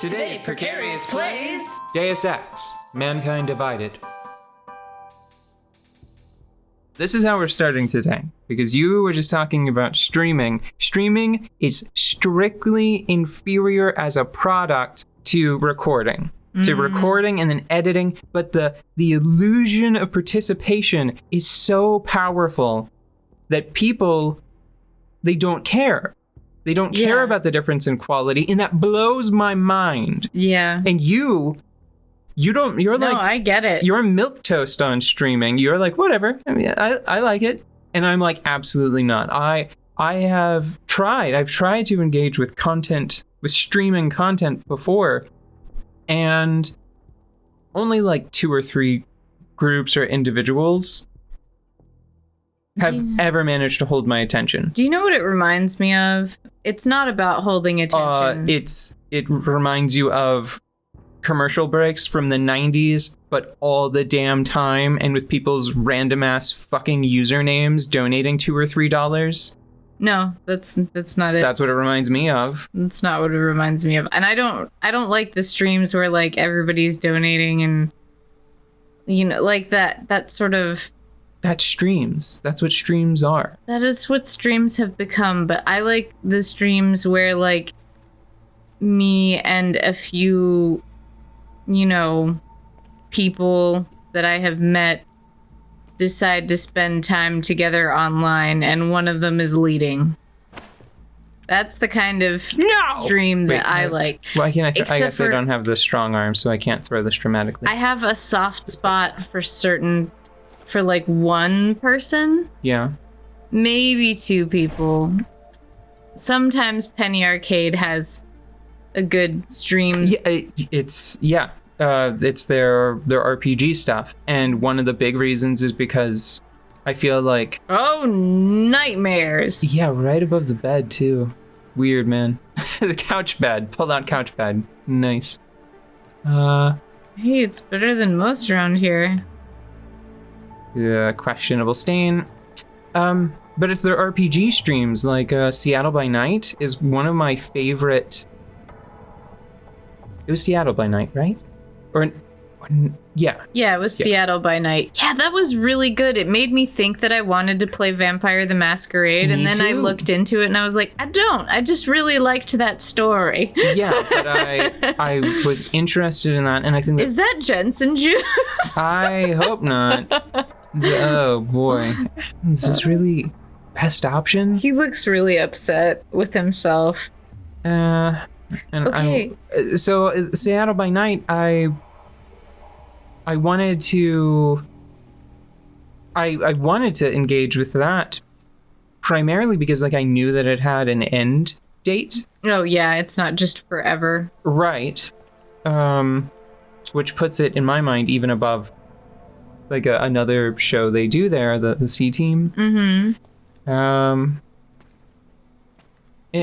Today, Precarious plays Deus Ex, Mankind Divided. This is how we're starting today, because you were just talking about streaming. Streaming is strictly inferior as a product to recording. To recording and then editing, but the illusion of participation is so powerful that people, they don't care. They don't care about the difference in quality, and that blows my mind. Yeah. And you don't, you're no, like... I get it. You're milquetoast on streaming. You're like, whatever. I mean, I like it. And I'm like, absolutely not. I've tried to engage with content, with streaming content before, and only like 2 or 3 groups or individuals have ever managed to hold my attention. Do you know what it reminds me of? It's not about holding attention. It reminds you of commercial breaks from the 90s, but all the damn time, and with people's random ass fucking usernames donating $2 or $3. No, that's not it. That's what it reminds me of. That's not what it reminds me of. And I don't like the streams where like everybody's donating and like that sort of. That's streams. That's what streams are. That is what streams have become, but I like the streams where like me and a few people that I have met decide to spend time together online, and one of them is leading. That's the kind of stream that I like. Why can't I? I guess I don't have the strong arm, so I can't throw this dramatically. I have a soft spot for like one person. Yeah. Maybe 2 people. Sometimes Penny Arcade has a good stream. Yeah, it's their RPG stuff, and one of the big reasons is because I feel like nightmares. Yeah, right above the bed too. Weird, man. The couch bed, pulled out couch bed, nice. Hey, it's better than most around here. Yeah, questionable stain. But it's their RPG streams, like Seattle by Night is one of my favorite. It was Seattle by Night, right? Yeah, it was Seattle by Night. Yeah, that was really good. It made me think that I wanted to play Vampire the Masquerade, and then I looked into it and I was like, I just really liked that story. Yeah, but I was interested in that, and I think is that Jensen juice? I hope not. Oh boy, is this really best option? He looks really upset with himself. Okay. So Seattle by Night, I wanted to engage with that primarily because like I knew that it had an end date. Oh yeah, it's not just forever. Right. Which puts it in my mind even above like another show they do there, the C Team. Mm-hmm.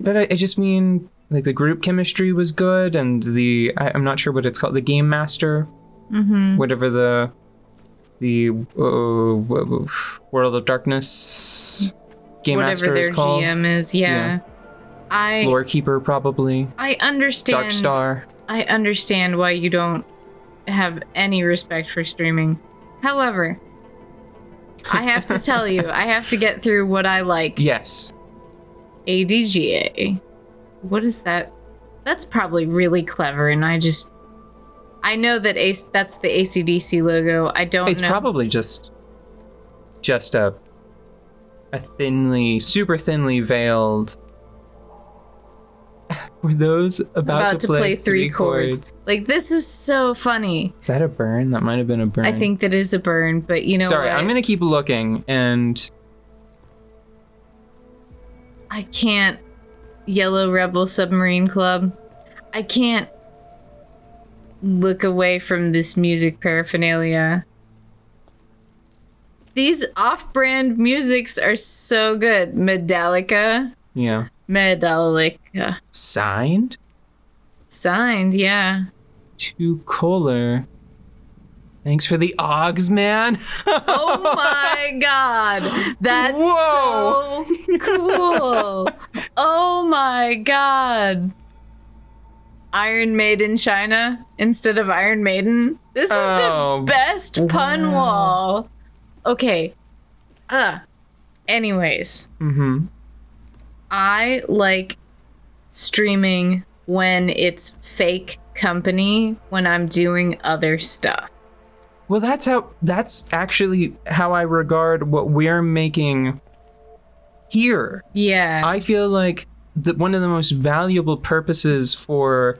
But I just mean like the group chemistry was good, and I'm not sure what it's called, the Game Master, whatever the World of Darkness Game Master is called. Whatever their GM is, yeah. Lore Keeper, probably. I understand. Dark Star. I understand why you don't have any respect for streaming. However, I have to tell you, I have to get through what I like. Yes. ADGA. What is that? That's probably really clever, and I know that that's the AC/DC logo. I don't know. It's probably just a super thinly veiled. Were those about to play 3 chords? Like, this is so funny. Is that a burn? That might have been a burn. I think that is a burn, but you know Sorry, what? I'm gonna keep looking, and I can't. Yellow Rebel Submarine Club. I can't look away from this music paraphernalia. These off-brand musics are so good. Medallica. Yeah. Medallica. Signed, yeah. To Koller. Thanks for the Augs, man. Oh my god. That's so cool. Oh my god. Iron Maiden China instead of Iron Maiden. This is the best pun wall. Okay. Anyways. Mm-hmm. I like streaming when it's fake company when I'm doing other stuff. Well, that's actually how I regard what we're making here. Yeah. I feel like one of the most valuable purposes for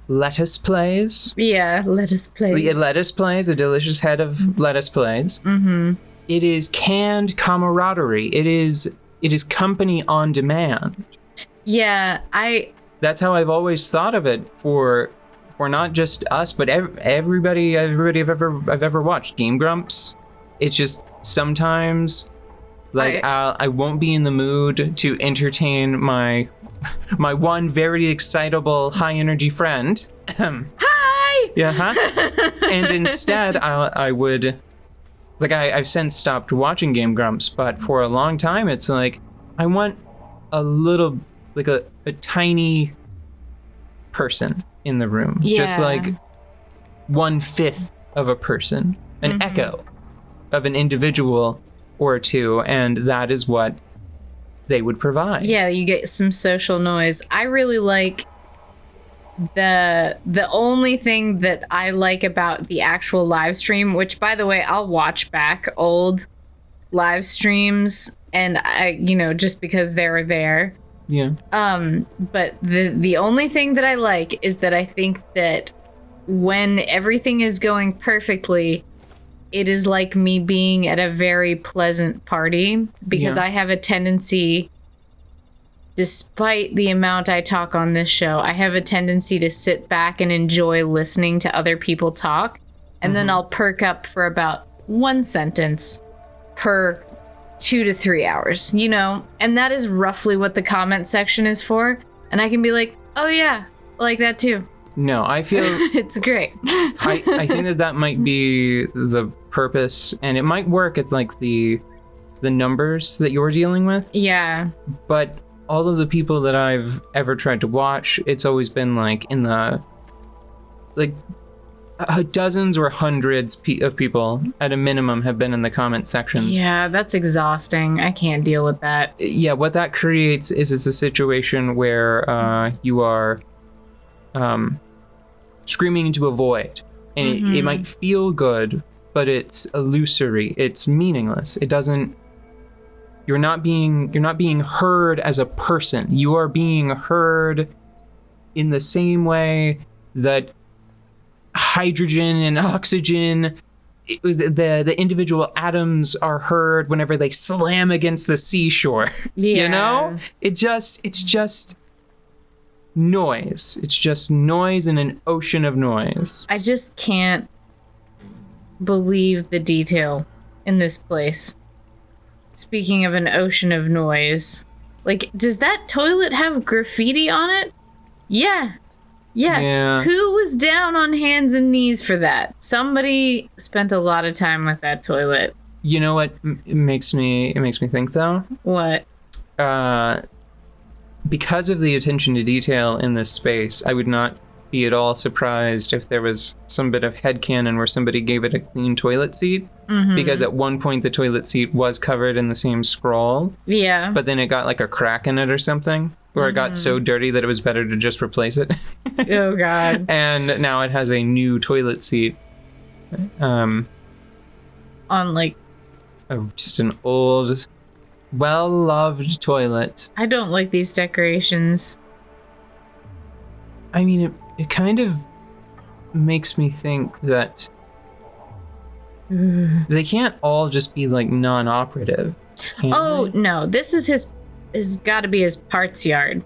lettuce plays. Yeah, lettuce plays. Lettuce plays, a delicious head of lettuce plays. Mm-hmm. It is canned camaraderie. It is company on demand. Yeah, That's how I've always thought of it for not just us, but everybody I've ever watched. Game Grumps. It's just sometimes like I won't be in the mood to entertain my one very excitable, high energy friend. Hi. Yeah, huh? And instead, I would. Like, I've since stopped watching Game Grumps, but for a long time, it's like, I want a little, like a tiny person in the room. Yeah. Just like 1/5 of a person, an echo of an individual or two, and that is what they would provide. Yeah, you get some social noise. I really like the only thing that I like about the actual live stream, which by the way, I'll watch back old live streams and just because they were there. Yeah. But the only thing that I like is that I think that when everything is going perfectly, it is like me being at a very pleasant party because I have a tendency, despite the amount I talk on this show, I have a tendency to sit back and enjoy listening to other people talk. And then I'll perk up for about one sentence per 2 to 3 hours, And that is roughly what the comment section is for. And I can be like, oh yeah, I like that too. No, I feel... It's great. I think that might be the purpose, and it might work at like the numbers that you're dealing with. Yeah. But all of the people that I've ever tried to watch, it's always been like in the dozens or hundreds of people at a minimum have been in the comment sections. Yeah, that's exhausting. I can't deal with that. Yeah, what that creates is it's a situation where you are screaming into a void, and it might feel good, but it's illusory. It's meaningless. It doesn't. You're not being heard as a person. You are being heard in the same way that hydrogen and oxygen, the individual atoms are heard whenever they slam against the seashore. Yeah. It's just noise. It's just noise in an ocean of noise. I just can't believe the detail in this place. Speaking of an ocean of noise, like, does that toilet have graffiti on it? Yeah. Who was down on hands and knees for that? Somebody spent a lot of time with that toilet. You know what it makes me think though? What? Because of the attention to detail in this space, I would not be at all surprised if there was some bit of headcanon where somebody gave it a clean toilet seat. Because at one point the toilet seat was covered in the same scroll. Yeah. But then it got like a crack in it or something. Or it got so dirty that it was better to just replace it. Oh, God. And now it has a new toilet seat. On like... just an old, well-loved toilet. I don't like these decorations. I mean, it kind of makes me think that they can't all just be like non-operative. Oh, no. This is got to be his parts yard,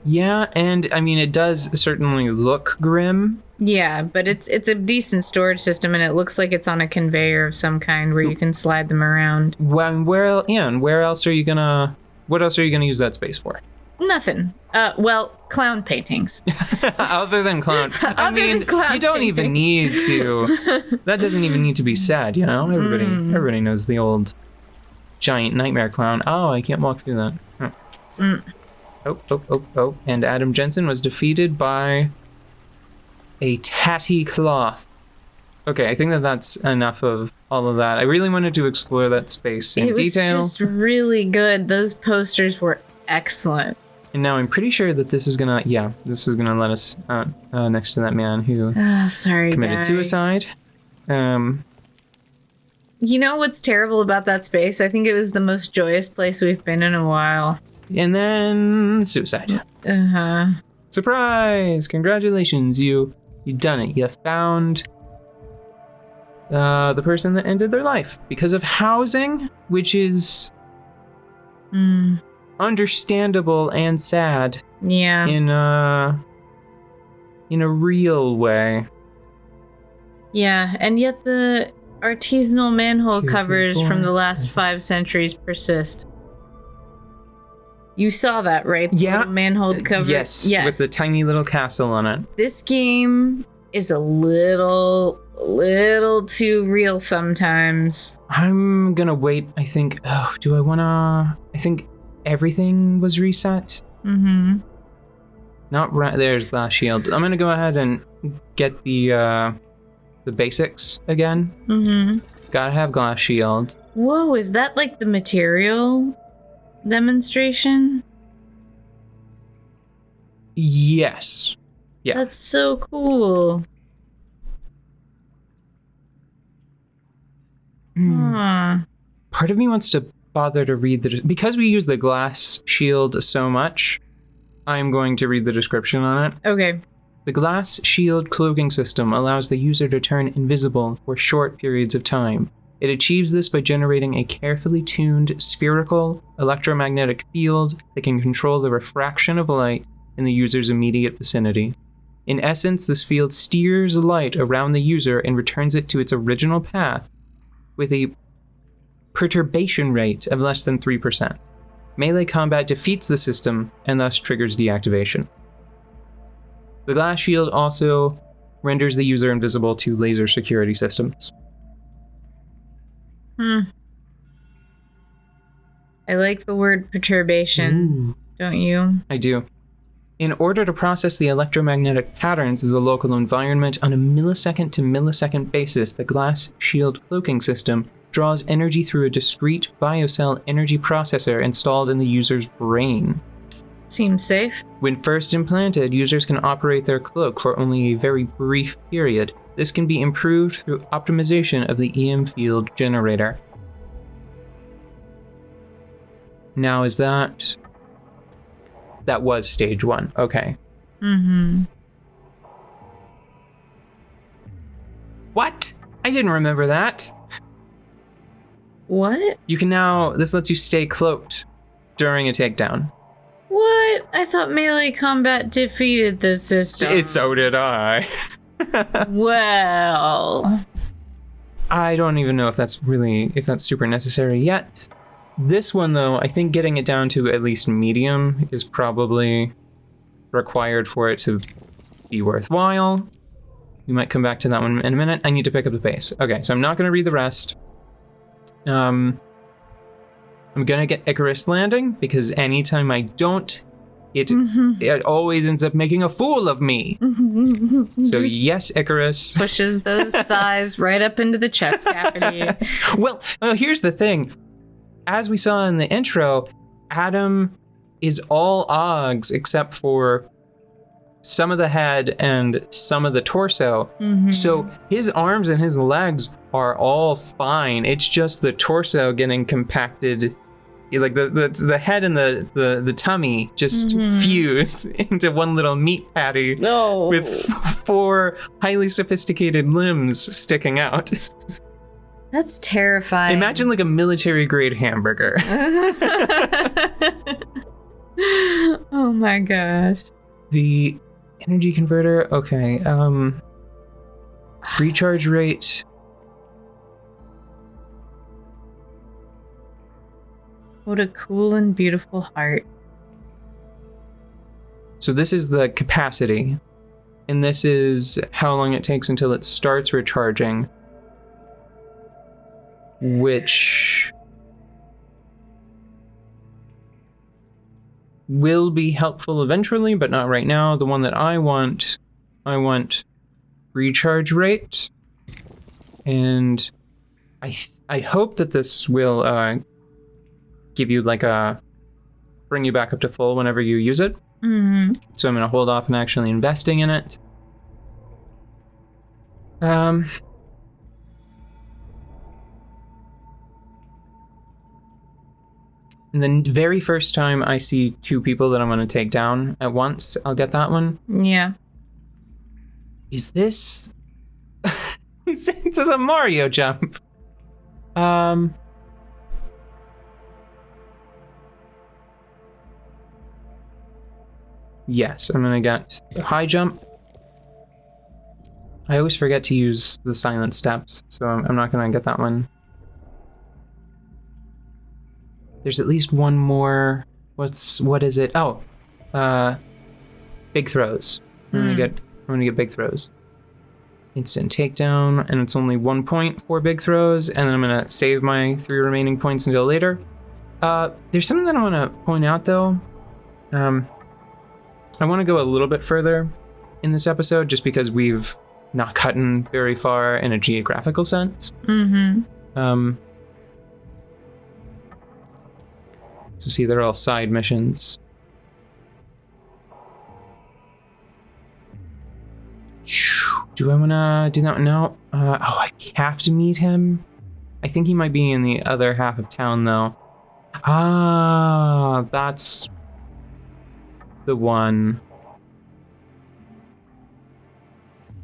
Yeah, and I mean, it does certainly look grim. Yeah, but it's a decent storage system, and it looks like it's on a conveyor of some kind where you can slide them around. Well, where else are you gonna? What else are you gonna use that space for? Nothing. Well, clown paintings. Other than clown. I mean, you don't even need to. That doesn't even need to be said, Everybody knows the old giant nightmare clown. Oh, I can't walk through that. Oh. And Adam Jensen was defeated by a tatty cloth. Okay, I think that's enough of all of that. I really wanted to explore that space in detail. It was just really good. Those posters were excellent. And now I'm pretty sure that this is gonna let us next to that man who committed suicide. You know what's terrible about that space? I think it was the most joyous place we've been in a while. And then suicide. Surprise! Congratulations, you done it. You found the person that ended their life because of housing, which is understandable and sad. Yeah. In a real way. Yeah, and yet the artisanal manhole covers from the last 5 centuries persist. You saw that, right? Yeah. Little manhole cover. Yes, with the tiny little castle on it. This game is a little too real sometimes. I'm gonna wait. I think. Oh, do I wanna? I think everything was reset. Not right. There's glass shield. I'm gonna go ahead and get the basics again. Gotta have glass shield. Whoa, is that like the material demonstration? Yes. Yeah. That's so cool. Part of me wants to bother to read because we use the glass shield so much. I'm going to read the description on it. Okay. The glass shield cloaking system allows the user to turn invisible for short periods of time. It achieves this by generating a carefully tuned spherical electromagnetic field that can control the refraction of light in the user's immediate vicinity. In essence, this field steers light around the user and returns it to its original path with a perturbation rate of less than 3%. Melee combat defeats the system and thus triggers deactivation. The glass shield also renders the user invisible to laser security systems. I like the word perturbation, don't you? I do. In order to process the electromagnetic patterns of the local environment on a millisecond to millisecond basis, the glass shield cloaking system draws energy through a discrete biocell energy processor installed in the user's brain. Seems safe. When first implanted, users can operate their cloak for only a very brief period. This can be improved through optimization of the EM field generator. Now, that was stage 1. Okay. What? I didn't remember that. What? You can now, this lets you stay cloaked during a takedown. What? I thought melee combat defeated the system. So did I. Well, I don't even know if that's super necessary yet. This one, though, I think getting it down to at least medium is probably required for it to be worthwhile. We might come back to that one in a minute. I need to pick up the pace. Okay, so I'm not going to read the rest. I'm going to get Icarus landing, because anytime I don't, it always ends up making a fool of me. So yes, Icarus. Pushes those thighs right up into the chest cavity. Well, here's the thing. As we saw in the intro, Adam is all Oggs except for some of the head and some of the torso. So his arms and his legs are all fine. It's just the torso getting compacted. Like the head and the tummy just fuse into one little meat patty with 4 highly sophisticated limbs sticking out. That's terrifying. Imagine like a military grade hamburger. Oh my gosh. The energy converter, okay. Recharge rate. What a cool and beautiful heart. So this is the capacity, and this is how long it takes until it starts recharging, which will be helpful eventually, but not right now. The one that I want recharge rate, and I hope that this will give you like bring you back up to full whenever you use it. Mm-hmm. So I'm going to hold off on actually investing in it. And the very first time I see two people that I'm going to take down at once, I'll get that one. Yeah. Is this... This is a Mario jump. Yes, I'm going to get the high jump. I always forget to use the silent steps, so I'm not going to get that one. There's at least one more. What is it? Oh, big throws. I'm gonna get big throws. Instant takedown, and it's only 1 point for big throws, and then I'm gonna save my 3 remaining points until later. There's something that I want to point out though. I want to go a little bit further in this episode, just because we've not gotten very far in a geographical sense. Mm-hmm. So see, they're all side missions. Do I want to do that now? I have to meet him. I think he might be in the other half of town, though. Ah, that's the one.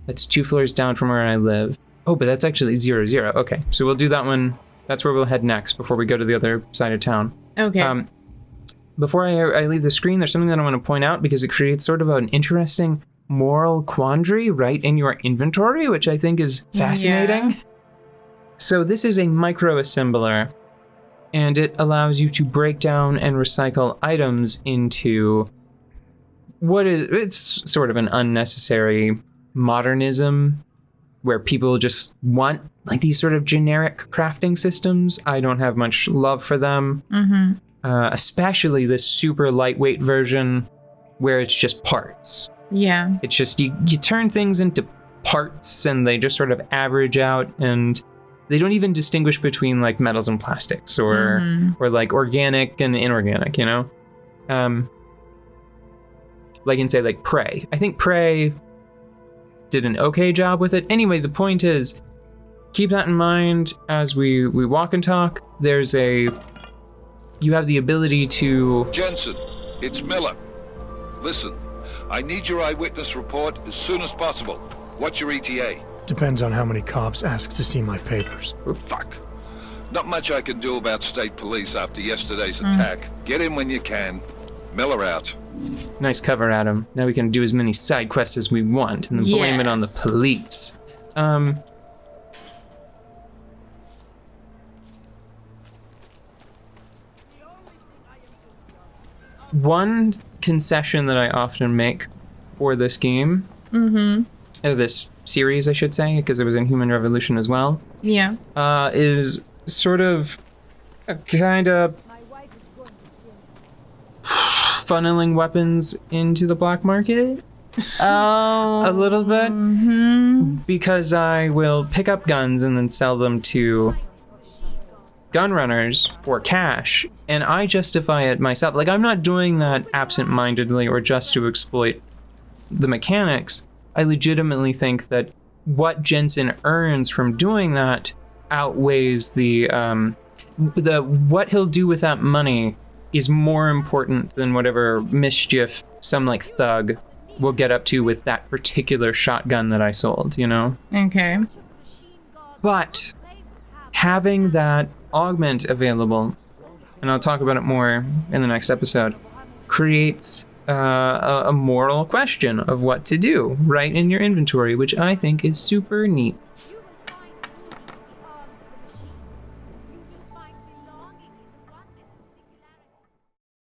That's 2 floors down from where I live. Oh, but that's actually 0-0. Okay, so we'll do that one. That's where we'll head next before we go to the other side of town. Okay. Before I leave the screen, there's something that I want to point out because it creates sort of an interesting moral quandary right in your inventory, which I think is fascinating. Yeah. So this is a micro-assembler, and it allows you to break down and recycle items into it's sort of an unnecessary modernism where people just want like these sort of generic crafting systems. I don't have much love for them. Mm-hmm. Especially this super lightweight version where it's just parts. Yeah. It's just you turn things into parts and they just sort of average out, and they don't even distinguish between like metals and plastics or like organic and inorganic, you know? Like in say like Prey. I think Prey did an okay job with it. Anyway, the point is, keep that in mind as we walk and talk. You have the ability to... Jensen, it's Miller. Listen, I need your eyewitness report as soon as possible. What's your ETA? Depends on how many cops ask to see my papers. Fuck. Not much I can do about state police after yesterday's attack. Get in when you can. Miller out. Nice cover, Adam. Now we can do as many side quests as we want and then blame it on the police. One concession that I often make for this game, or this series, I should say, because it was in Human Revolution as well, is sort of a kind of funneling weapons into the black market. A little bit. Because I will pick up guns and then sell them to gun runners for cash, and I justify it myself. Like, I'm not doing that absent-mindedly or just to exploit the mechanics. I legitimately think that what Jensen earns from doing that outweighs the what he'll do with that money is more important than whatever mischief some like thug will get up to with that particular shotgun that I sold, you know? Okay. But having that augment available, and I'll talk about it more in the next episode, creates a moral question of what to do right in your inventory, which I think is super neat.